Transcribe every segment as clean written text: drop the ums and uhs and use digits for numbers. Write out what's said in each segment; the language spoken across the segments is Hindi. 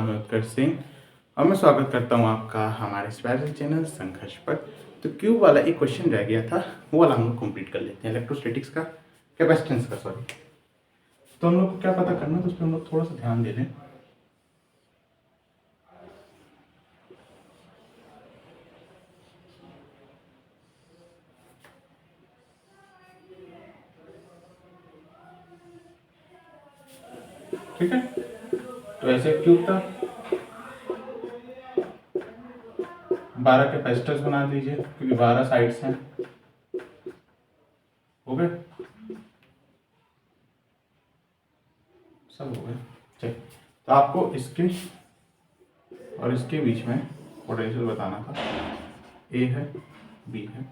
नाम है उत्कर्ष सिंह और मैं स्वागत करता हूँ आपका हमारे स्पेशल चैनल संघर्ष पर। तो क्यूब वाला एक क्वेश्चन रह गया था, वो वाला हम लोग कंप्लीट कर लेते हैं, इलेक्ट्रोस्टैटिक्स का, कैपेसिटेंस का सॉरी। तो हम लोग को क्या पता करना है, तो उस पर हम लोग थोड़ा सा ध्यान दे दें। ठीक है, तो ऐसे क्यूब था, 12 कैपेसिटर्स बना दीजिए क्योंकि 12 साइड्स हैं। हो गए, सब हो गए। चलिए, तो आपको इसके और इसके बीच में पोटेंशियल बताना था। ए है, बी है,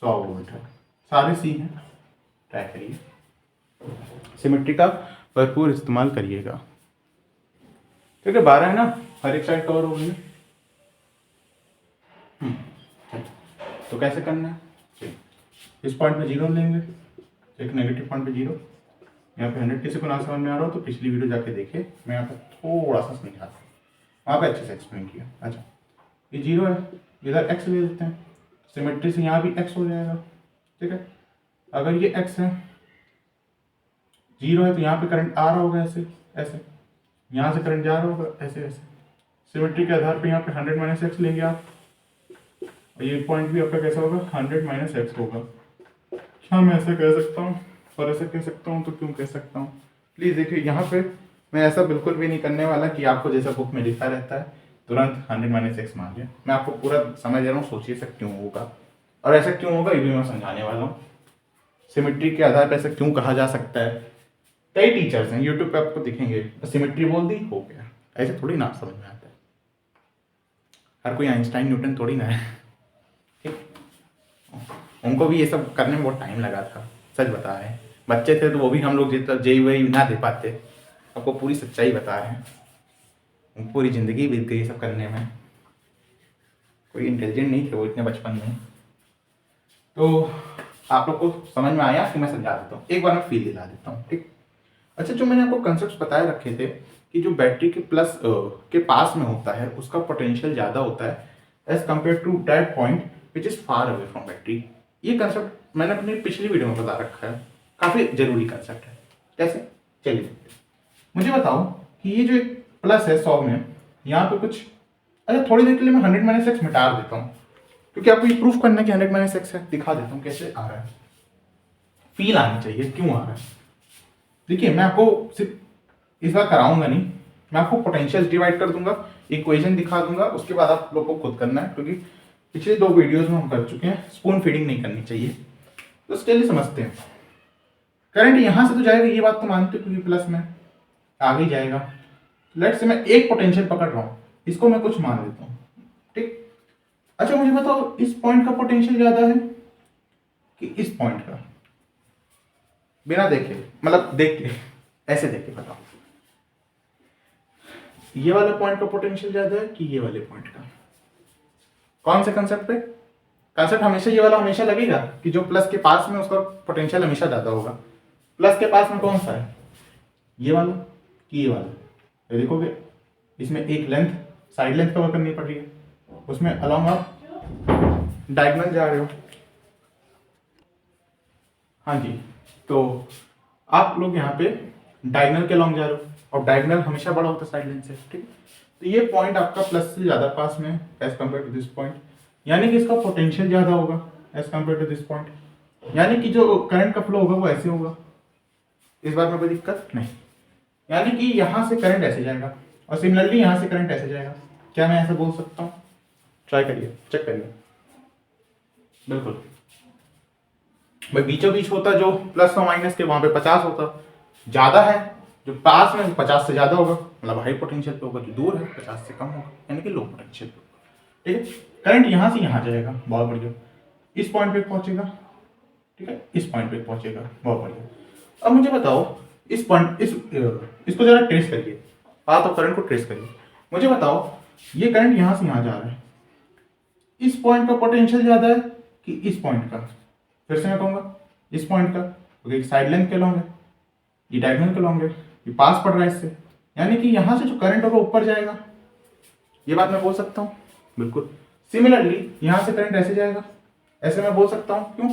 100 वोल्ट है, सारे सी हैं। ट्राई करिए, सिमेट्री का भरपूर इस्तेमाल करिएगा। ठीक है, 12 है ना, हर एक साइड कवर हो गई। तो कैसे करना है, इस पॉइंट पे 0 लेंगे, एक नेगेटिव पॉइंट पे 0। यहाँ पे 100 किसी को ना समझ में आ रहा हो तो पिछली वीडियो जाके देखे, मैं यहाँ पे थोड़ा सा समझाता हूँ, वहाँ पे अच्छे से एक्सप्लेन किया। अच्छा, ये 0 है, इधर x ले लेते हैं, सिमेट्री से यहाँ भी x हो जाएगा। ठीक है, अगर ये x है, 0 है, तो यहाँ पे करंट आ रहा होगा ऐसे ऐसे, यहाँ से करंट जा रहा होगा ऐसे ऐसे। सिमेट्री के आधार पे यहाँ पे 100 माइनस एक्स लेंगे आप, और ये पॉइंट भी आपका कैसा होगा, 100 माइनस एक्स होगा। क्या मैं ऐसे कह सकता हूँ और ऐसे कह सकता हूँ, तो क्यों कह सकता हूँ? प्लीज़ देखिए, यहाँ पे मैं ऐसा बिल्कुल भी नहीं करने वाला कि आपको जैसा बुक में लिखा रहता है तुरंत 100 माइनस एक्स मान लिया। मैं आपको पूरा समझ रहा हूँ, सोचिए ऐसा क्यों होगा और ऐसा क्यों होगा, ये भी मैं समझाने वाला हूँ। सिमेट्री के आधार पर ऐसा क्यों कहा जा सकता है। कई टीचर्स हैं यूट्यूब पे आपको दिखेंगे, सिमेट्री बोल दी हो गया, ऐसे थोड़ी ना समझ में आता है। हर कोई आइंस्टाइन न्यूटन थोड़ी ना है। ठीक, उनको भी ये सब करने में बहुत टाइम लगा था, सच बता रहे हैं। बच्चे थे तो वो भी हम लोग जितना जेई वही ना दे पाते। आपको पूरी सच्चाई बता रहे हैं, पूरी जिंदगी बीत गई सब करने में। कोई इंटेलिजेंट नहीं थे वो इतने बचपन में। तो आप लोग को समझ में आया कि मैं समझा देता हूँ, एक बार मैं फील दिला देता हूँ। ठीक, अच्छा, जो मैंने आपको कंसेप्ट बताए रखे थे कि जो बैटरी के प्लस के पास में होता है उसका पोटेंशियल ज़्यादा होता है as compare to that point which is far away from battery. ये कंसेप्ट मैंने अपनी पिछली वीडियो में बता रखा है, काफ़ी जरूरी कंसेप्ट है। कैसे, चलिए मुझे बताओ कि ये जो एक प्लस है 100 में, यहाँ पे कुछ, अच्छा थोड़ी देर के लिए मैं 100 माइनस एक्स मिटा देता हूँ क्योंकि आपको ये प्रूफ करना है कि 100 माइनस एक्स है। दिखा देता हूँ कैसे आ रहा है, फील आनी चाहिए क्यों आ रहा है। देखिए, मैं आपको सिर्फ इस बार कराऊंगा नहीं, मैं आपको पोटेंशियल डिवाइड कर दूंगा, इक्वेशन दिखा दूंगा, उसके बाद आप लोग को खुद करना है क्योंकि पिछले 2 वीडियोस में हम कर चुके हैं। स्पून फीडिंग नहीं करनी चाहिए, तो उसके लिए समझते हैं। करंट यहां से तो जाएगा, ये बात तो मानते हो क्योंकि प्लस में आगे ही जाएगा। लेट्स से मैं एक पोटेंशियल पकड़ रहा हूँ, इसको मैं कुछ मान लेता हूँ। ठीक, अच्छा मुझे बताओ इस पॉइंट का पोटेंशियल ज्यादा है कि इस पॉइंट का? बिना देखे, मतलब देख के, ऐसे देख के बताओ, ये वाला पॉइंट का पोटेंशियल ज्यादा है कि ये वाले पॉइंट का? कौन से कंसेप्ट पे? कंसेप्ट हमेशा ये वाला हमेशा लगेगा कि जो प्लस के पास में उसका पोटेंशियल हमेशा ज्यादा होगा। प्लस के पास में कौन सा है, ये वाला कि ये वाला? ये देखोगे इसमें एक लेंथ, साइड लेंथ कवर करनी पड़ रही है, उसमें अलॉन्ग आप डायगोनल जा रहे हो। हाँ जी, तो आप लोग यहाँ पे डायगोनल के अलॉन्ग जा रहे हो और डायगोनल हमेशा बड़ा होता है साइड लेंथ से। ठीक, तो ये पॉइंट आपका प्लस से ज्यादा पास में as compare to this point, यानी कि इसका पोटेंशियल ज्यादा होगा as compare to this point, यानी कि जो करंट का फ्लो होगा वो ऐसे होगा। इस बात में कोई दिक्कत नहीं, यानी कि यहाँ से करंट ऐसे जाएगा और सिमिलरली यहाँ से करंट ऐसे जाएगा। क्या मैं ऐसे बोल सकता हूँ? ट्राई करिए, चेक करिए। बिल्कुल भाई, बीचों बीच होता जो प्लस और माइनस के, वहां पे 50 होता, ज्यादा है जो पास में 50 से ज्यादा होगा, मतलब हाई पोटेंशियल पे होगा, जो दूर है 50 से कम होगा, यानी कि लो पोटेंशियल पे होगा। ठीक है, करंट यहां से यहां जाएगा, बहुत बढ़िया, इस पॉइंट पे पहुंचेगा। ठीक है, इस पॉइंट पे पहुंचेगा, बहुत बढ़िया। अब मुझे बताओ इस पॉइंट, इसको जरा ट्रेस करिए, पाथ ऑफ करंट को ट्रेस करिए। मुझे बताओ ये करंट यहां से यहां जा रहा है, इस पॉइंट का पोटेंशियल ज्यादा है कि इस पॉइंट का? फिर से मैं कहूंगा इस पॉइंट का, क्योंकि साइड लेंथ के लॉन्ग है, ये डायगोनल के लॉन्ग है, ये पास पड़ रहा है इससे, यानी कि यहां से जो करंट होगा ऊपर जाएगा, ये बात मैं बोल सकता हूँ बिल्कुल। सिमिलरली यहां से करंट ऐसे जाएगा, ऐसे मैं बोल सकता हूँ। क्यों?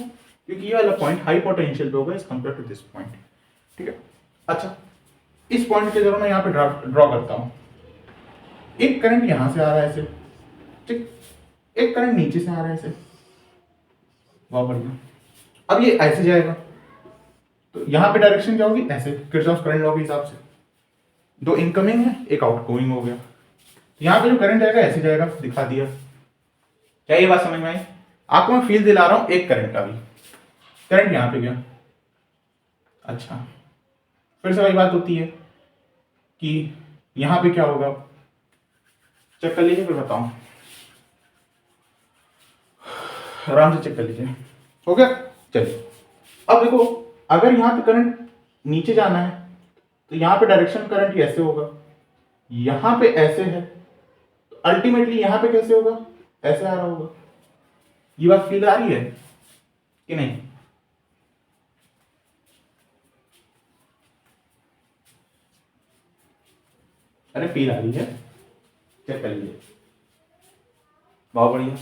क्योंकि ये वाला पॉइंट हाई पोटेंशियल पे होगा as compare to this point. ठीक है, अच्छा इस पॉइंट के जरूर मैं यहाँ पे ड्रॉ करता हूँ। एक करंट यहां से आ रहा है ऐसे, ठीक, एक करंट नीचे से आ रहा है ऐसे, बहुत बढ़िया। अब ये ऐसे जाएगा, तो यहाँ पे डायरेक्शन क्या होगी? ऐसे, किरचॉफ करंट लॉ के हिसाब से। दो इनकमिंग है, एक आउटगोइंग हो गया। यहाँ पे जो करंट जाएगा ऐसे जाएगा, दिखा दिया। क्या ये बात समझ में आई? आपको मैं फील दिला रहा हूं एक करंट का भी। करंट यहां पे गया, अच्छा फिर से वही बात होती है कि यहां पे क्या होगा, चेक कर लीजिए फिर बताऊं, आराम से चेक कर लीजिए। हो गया? चलिए अब देखो, अगर यहां पे करंट नीचे जाना है तो यहां पे डायरेक्शन करंट ऐसे होगा, यहां पे ऐसे है, तो अल्टीमेटली यहां पे कैसे होगा? ऐसे आ रहा होगा। ये बात फील आ रही है कि नहीं? अरे फील आ रही है, चेक कर लीजिए, बहुत बढ़िया।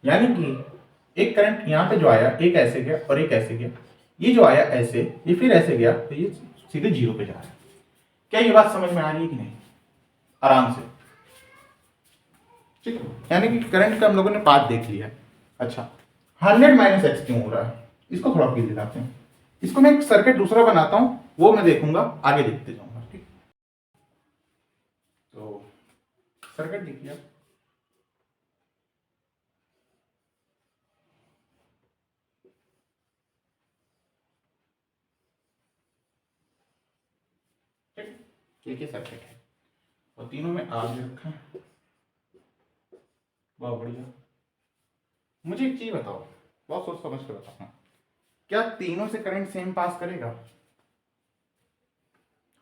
यानी कि एक करंट यहां पे जो आया, एक ऐसे गया और एक ऐसे गया, ये जो आया ऐसे, ये फिर ऐसे गया, तो ये सीधे जीरो पे जा रहा है। क्या ये बात समझ में आ रही है कि नहीं? आराम से, ठीक है। यानी कि करंट का हम लोगों ने पाथ देख लिया। अच्छा 100 माइनस एक्स क्यों हो रहा है, इसको थोड़ा फील दिलाते हैं। इसको मैं एक सर्किट दूसरा बनाता हूं, वो मैं देखूंगा, आगे देखते जाऊंगा। ठीक, तो सर्किट देखिए, ठीक, देखिए सर्किट है और तीनों में आग दे रखा है, बहुत बढ़िया। मुझे एक चीज बताओ, बहुत सोच समझ के बताओ, क्या तीनों से करंट सेम पास करेगा?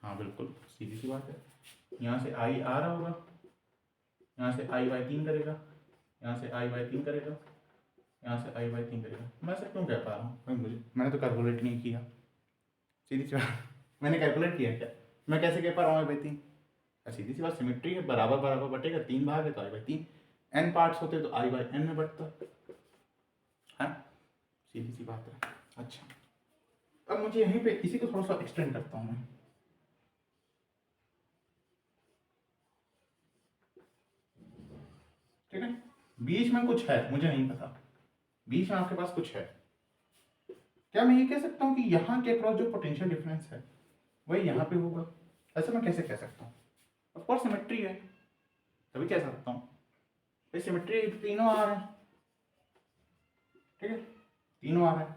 हाँ बिल्कुल, सीधी सी बात है। यहाँ से आई आ रहा होगा, यहाँ से आई बाई 3 करेगा, यहाँ से आई बाई 3 करेगा, यहाँ से आई बाई 3 करेगा। मैं ऐसा क्यों कह पा रहा हूँ भाई? मैंने तो कैलकुलेट नहीं किया, सीधी सी बात। मैंने कैलकुलेट किया क्या? मैं कैसे कह पा रहा हूँ आई बाई 3? सीधी सी बात, सिमेट्री है, बराबर बराबर बटेगा, 3 भाग है तो आई बाई 3, n पार्ट्स होते तो आई बाई n में बटता है, सीधी सी बात है। अच्छा अब मुझे यहीं पे इसी को थोड़ा सा एक्सटेंड करता हूँ मैं। ठीक है, बीच में कुछ है, मुझे नहीं पता, बीच में आपके पास कुछ है। क्या मैं ये कह सकता हूँ कि यहाँ के अक्रॉस जो पोटेंशियल डिफरेंस है वही यहाँ पे होगा? ऐसा मैं कैसे कह सकता हूँ? ऑफ कोर्स सिमेट्री है, तभी कह सकता हूँ। ये सिमेट्री तीनों आ रहे हैं, ठीक है, तीनों आ रहे हैं।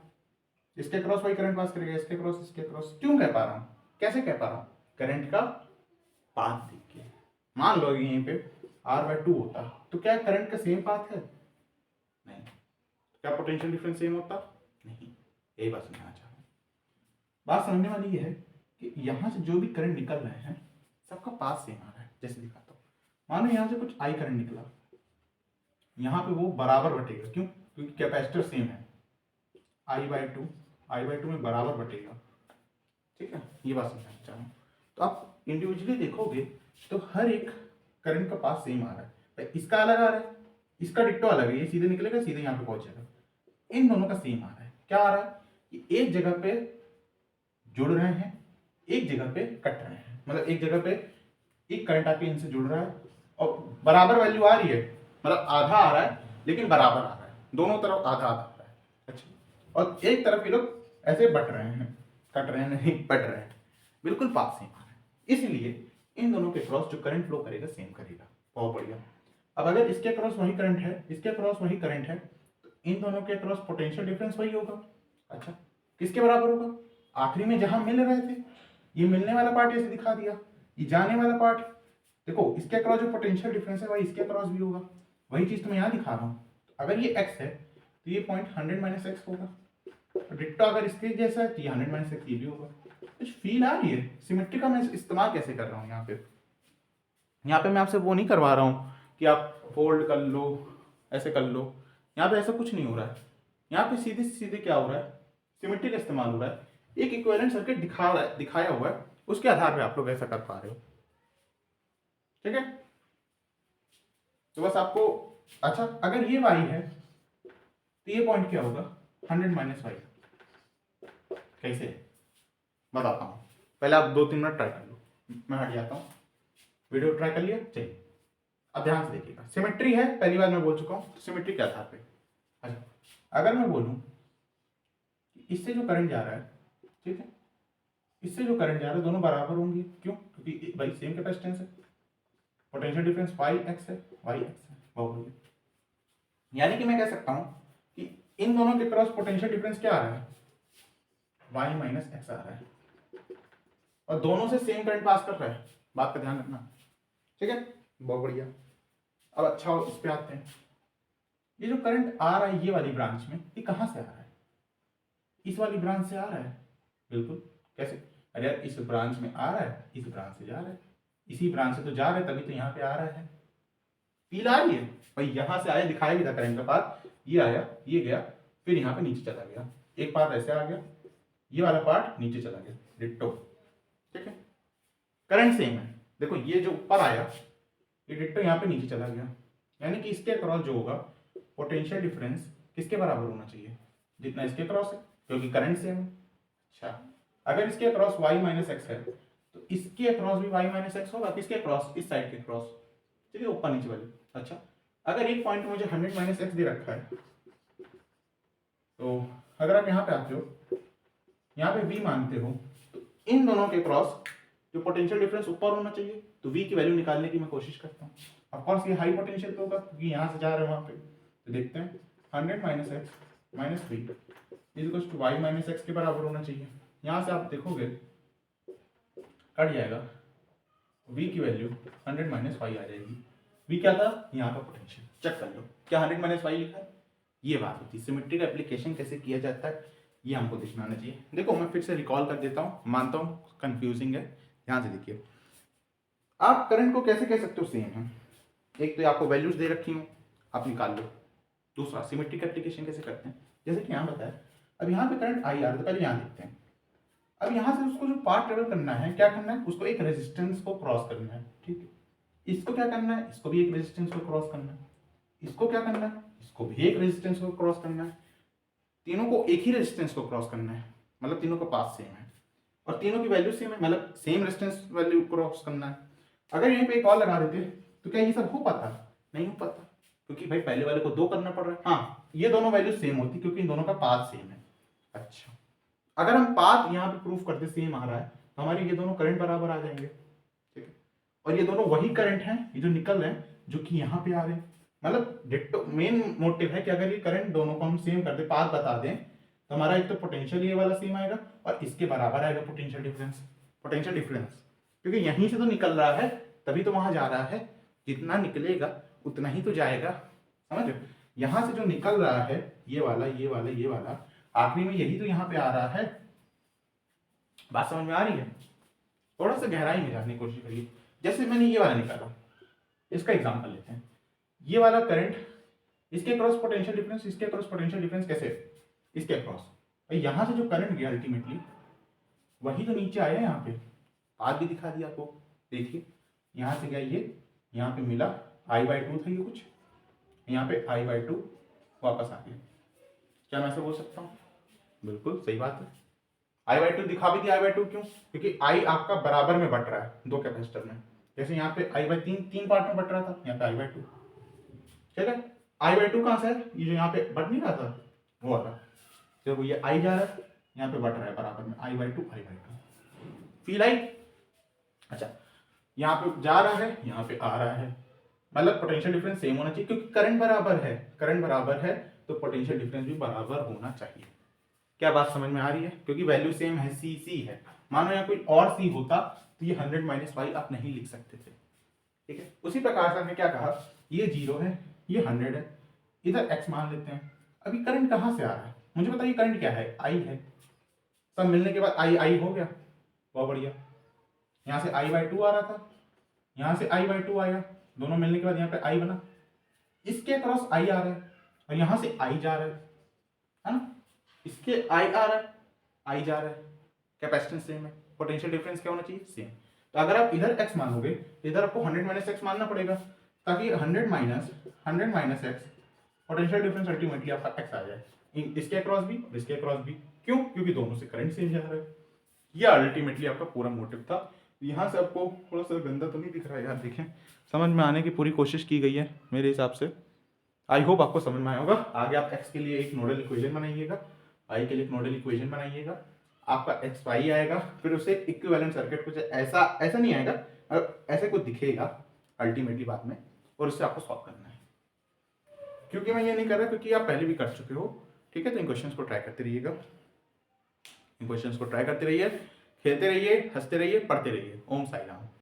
इसके क्रॉस वही करंट पास करेगा, इसके क्रॉस इसके क्रॉस। क्यों कह पा रहा हूँ, कैसे कह पा रहा हूँ? करंट का पाथ देख के। मान लो यहीं पे R/2 होता तो क्या करंट का सेम पाथ है? नहीं। क्या पोटेंशियल डिफरेंस सेम होता? नहीं। यही बात समझना चाह रहा हूँ। बात समझने वाली ये है कि यहाँ से जो भी करंट निकल रहे हैं सबका पाथ सेम आ रहा है। जैसे दिखाता हूँ, मानो यहाँ से कुछ आई करंट निकला, यहाँ पे वो बराबर बटेगा। क्यों? क्योंकि कैपेसिटर सेम है, I/2 में बराबर बटेगा। ठीक है, ये बात समझना चाह रहा हूँ। तो आप इंडिविजुअली देखोगे तो हर एक करंट का पाथ सेम आ रहा है। भाई इसका अलग आ रहा है, इसका डिट्टो अलग है, ये सीधे निकलेगा, सीधे यहाँ पे पहुंचेगा। इन दोनों का सेम आ रहा है। क्या आ रहा है कि एक जगह पे जुड़ रहे हैं, एक जगह पे कट रहे हैं। मतलब एक जगह पे एक करंट आके इनसे जुड़ रहा है और बराबर वैल्यू आ रही है, मतलब आधा आ रहा है लेकिन बराबर आ रहा है, दोनों तरफ आधा आधा आ रहा है। अच्छा, और एक तरफ ये लोग ऐसे बट रहे हैं, कट रहे हैं नहीं, बट रहे हैं, बिल्कुल पास सेम आ रहा है। इसलिए इन दोनों के क्रॉस जो करंट फ्लो करेगा सेम करेगा। बहुत बढ़िया। अब अगर इसके क्रॉस वही करंट है, इसके क्रॉस वही करंट है, तो इन दोनों के क्रॉस पोटेंशियल डिफरेंस वही होगा। अच्छा, किसके बराबर होगा? आखिरी में जहां मिल रहे थे, ये मिलने वाला पार्ट ऐसे दिखा दिया, ये जाने वाला पार्ट देखो, इसके अक्रॉस जो पोटेंशियल डिफरेंस है वही इसके अक्रॉस भी होगा। वही चीज तो मैं यहाँ दिखा रहा हूँ। तो अगर ये x है तो ये पॉइंट 100 माइनस एक्स होगा, और डिट्टो अगर इसके जैसा है तो ये 100 माइनस एक्स ये भी होगा। कुछ फील आ रही है? सिमेट्री का मैं इस्तेमाल कैसे कर रहा हूँ यहाँ पे? यहाँ पे मैं आपसे वो नहीं करवा रहा हूँ कि आप फोल्ड कर लो, ऐसे कर लो। यहाँ पे ऐसा कुछ नहीं हो रहा है। यहाँ पे सीधे सीधे क्या हो रहा है, सिमेट्री का इस्तेमाल हो रहा है। एक इक्विवेलेंट सर्किट दिखाया हुआ है, उसके आधार पे आप लोग ऐसा कर पा रहे हो। ठीक है। तो बस आपको, अच्छा अगर ये y है तो ये पॉइंट क्या होगा 100 माइनस वाई। कैसे बताता हूँ, पहले आप 2-3 मिनट ट्राई कर लो, मैं हट जाता हूँ। वीडियो ट्राई कर लिया, चलिए अब ध्यान से देखिएगा। सिमेट्री है, पहली बार मैं बोल चुका हूँ, सिमेट्री क्या था पे। अच्छा अगर मैं बोलूँ इससे जो करंट जा रहा है, ठीक है, इससे जो करंट जा रहा है दोनों बराबर होंगे, क्यों? क्योंकि भाई सेम कैपेसिटेंस है, पोटेंशियल डिफरेंस वाई एक्स है, वाई एक्स है, बहुत बढ़िया। यानी कि मैं कह सकता हूं कि इन दोनों के क्रॉस पोटेंशियल डिफरेंस क्या आ रहा है, वाई माइनस एक्स आ रहा है, और दोनों से सेम करंट पास कर रहा है, बात का ध्यान रखना, ठीक है, बहुत बढ़िया। अब अच्छा इस पे आते हैं, ये जो करंट आ रहा है ये वाली ब्रांच में, ये कहां से आ रहा है? इस वाली ब्रांच से आ रहा है, बिल्कुल। कैसे? अरे यार इस ब्रांच में आ रहा है, इस ब्रांच से जा रहा है, इसी ब्रांच से तो जा रहा है, तभी तो यहाँ पे आ रहा है। फील आ रही है भाई? यहां से आया, दिखाया भी था करंट का पार्ट, ये आया, ये गया, फिर यहाँ पे नीचे चला गया, एक पार्ट ऐसे आ गया, ये वाला पार्ट नीचे चला गया, डिट्टो, ठीक है। करंट सेम है, देखो ये जो ऊपर आया ये डिट्टो यहाँ पे नीचे चला गया, यानी कि इसके अक्रॉस जो होगा पोटेंशियल डिफरेंस किसके बराबर होना चाहिए, जितना इसके अक्रॉस है, क्योंकि करंट सेम है। अच्छा अगर इसके अक्रॉस y माइनस एक्स है तो इसके अक्रॉस भी y माइनस एक्स होगा, किसके अक्रॉस? इस साइड के अक्रॉस, ठीक है, ऊपर नीचे वाले। अच्छा अगर एक पॉइंट मुझे 100 माइनस एक्स दे रखा है, तो अगर आप यहाँ पे आते हो, यहाँ पे v मानते हो, तो इन दोनों के क्रॉस जो पोटेंशियल डिफरेंस ऊपर होना चाहिए, तो v की वैल्यू निकालने की मैं कोशिश करता हूँ। ऑफ कोर्स ये हाई पोटेंशियल पे होगा क्योंकि यहाँ से जा रहे हैं वहाँ पे, तो देखते हैं 100 minus X minus V is equal to Y minus X के बराबर होना चाहिए। यहाँ से आप देखोगे कट जाएगा, v की वैल्यू 100 माइनस वाई आ जाएगी। v क्या था यहाँ का पोटेंशियल, चेक कर लो, क्या 100 माइनस वाई लिखा है? ये बात होती है। सिमेट्री का एप्लीकेशन कैसे किया जाता है ये हमको देखना आना चाहिए। देखो मैं फिर से रिकॉल कर देता हूँ, मानता हूँ कंफ्यूजिंग है, ध्यान से देखिए। आप करंट को कैसे कह सकते हो सेम है? एक तो आपको वैल्यूज दे रखी हूँ, आप निकाल लो। दूसरा सिमेट्री का एप्लीकेशन कैसे करते हैं, जैसे कि यहाँ बताया, अब यहाँ पे करंट आई आ रहा है, तो पहले यहाँ देखते हैं। अब यहाँ से उसको जो पार्ट ट्रेवल करना है, क्या करना है, उसको एक रेजिस्टेंस को क्रॉस करना है, ठीक है। इसको क्या करना है, इसको भी एक रेजिस्टेंस को क्रॉस करना है, इसको क्या करना है, इसको भी एक रेजिस्टेंस को क्रॉस करना है, तीनों को एक ही रेजिस्टेंस को क्रॉस करना है, मतलब तीनों का पाथ सेम है और तीनों की वैल्यू सेम है, मतलब सेम रेजिस्टेंस वैल्यू क्रॉस करना है। अगर यहीं पे एक और लगा देते तो क्या ये सब हो पाता? नहीं हो पाता, क्योंकि भाई पहले वाले को 2 करना पड़ रहा है। हाँ ये दोनों वैल्यू सेम होती क्योंकि इन दोनों का पाथ सेम है। अच्छा अगर हम पाथ यहाँ पे प्रूफ करते सेम आ रहा है तो हमारे ये दोनों करंट बराबर आ जाएंगे, ठीक है। और ये दोनों वही करंट हैं ये जो निकल रहे हैं जो कि यहाँ पे आ रहे हैं, मतलब डिट्टो। मेन मोटिव है कि अगर ये करंट दोनों को हम सेम कर दे, पाथ बता दें, तो हमारा एक तो पोटेंशियल ये वाला सेम आएगा और इसके बराबर आएगा पोटेंशियल डिफरेंस। पोटेंशियल डिफरेंस क्योंकि यहीं से तो निकल रहा है तभी तो वहां जा रहा है, जितना निकलेगा उतना ही तो जाएगा, समझ लो। यहां से जो निकल रहा है ये वाला ये वाला ये वाला, आखिरी में यही तो यहाँ पे आ रहा है। बात समझ में आ रही है? थोड़ा सा गहराई में जानने की कोशिश करिए। जैसे मैंने ये वाला निकाला, इसका एग्जांपल लेते हैं। ये वाला करंट, इसके अक्रॉस पोटेंशियल डिफरेंस, इसके अक्रॉस पोटेंशियल डिफरेंस कैसे? इसके अक्रॉस, यहां से जो करंट गया अल्टीमेटली वही तो नीचे आया यहाँ पे, आज भी दिखा दिया आपको, देखिए यहाँ से गया ये, यहाँ पे मिला I/2 था ये कुछ, यहाँ पे I/2 वापस आ गया। क्या मैं ऐसे बोल सकता हूँ? बिल्कुल सही बात है। I/2 दिखा भी दिया, I/2 क्यों? क्योंकि I आपका बराबर में बट रहा है दो कैपेसिटर में, जैसे यहाँ पे I/3 तीन पार्ट में बट रहा था, यहाँ पे I/2, ठीक है। I/2 कहाँ से है? ये जो यहाँ पे बट नहीं रहा था वो वाला, जब ये I जा रहा है यहाँ पे बट रहा है बराबर में, I/2 फील आई? अच्छा यहाँ पे जा रहा है यहाँ पे आ रहा है, मतलब पोटेंशियल डिफरेंस सेम होना चाहिए क्योंकि करंट बराबर है, करंट बराबर है तो पोटेंशियल डिफरेंस भी बराबर होना चाहिए। क्या बात समझ में आ रही है? क्योंकि वैल्यू सेम है, सी है। मानो यहाँ कोई और सी होता तो ये 100 माइनस वाई आप नहीं लिख सकते थे, ठीक है। उसी प्रकार से हमने क्या कहा, ये 0 है ये 100 है, इधर x मान लेते हैं। अभी करंट कहाँ से आ रहा है मुझे बताइए, करंट क्या है? I है, सब मिलने के बाद I हो गया, बहुत बढ़िया। यहाँ से I/2 आ रहा था, यहाँ से I/2 आया, दोनों मिलने के बाद यहाँ पे I बना, इसके क्रॉस I आ रहा है और यहाँ से I जा रहा है ना, इसके I आ रहा है I जा रहा है, कैपेसिटेंस सेम है, पोटेंशियल डिफरेंस क्या होना चाहिए? सेम। तो अगर आप इधर x मानोगे तो इधर आपको 100 माइनस एक्स मानना पड़ेगा, ताकि 100 minus x potential difference ultimately आपका x आ जाए, इसके अक्रॉस भी और इसके अक्रॉस भी। क्यों? क्योंकि दोनों से करंट सेम जा रहा है। यह अल्टीमेटली आपका पूरा मोटिव था। यहाँ से आपको थोड़ा सा गंदा तो नहीं दिख रहा है यार, देखें, समझ में आने की पूरी कोशिश की गई है मेरे हिसाब से। आई होप आपको समझ में आया होगा। आगे आप x के लिए एक नोडल इक्वेशन बनाइएगा, y के लिए एक नोडल इक्वेशन बनाइएगा, आपका x y आएगा, फिर उसे इक्विवेलेंट सर्किट कुछ ऐसा ऐसा नहीं आएगा, ऐसे कुछ दिखेगा अल्टीमेटली बाद में, और उससे आपको सॉल्व करना है। क्योंकि मैं ये नहीं कर रहा क्योंकि आप पहले भी कर चुके हो, ठीक है। तो इन क्वेश्चंस को ट्राई करते रहिएगा, इन क्वेश्चंस को ट्राई करते रहिए, खेलते रहिए, हंसते रहिए, पढ़ते रहिए। ओम साई राम।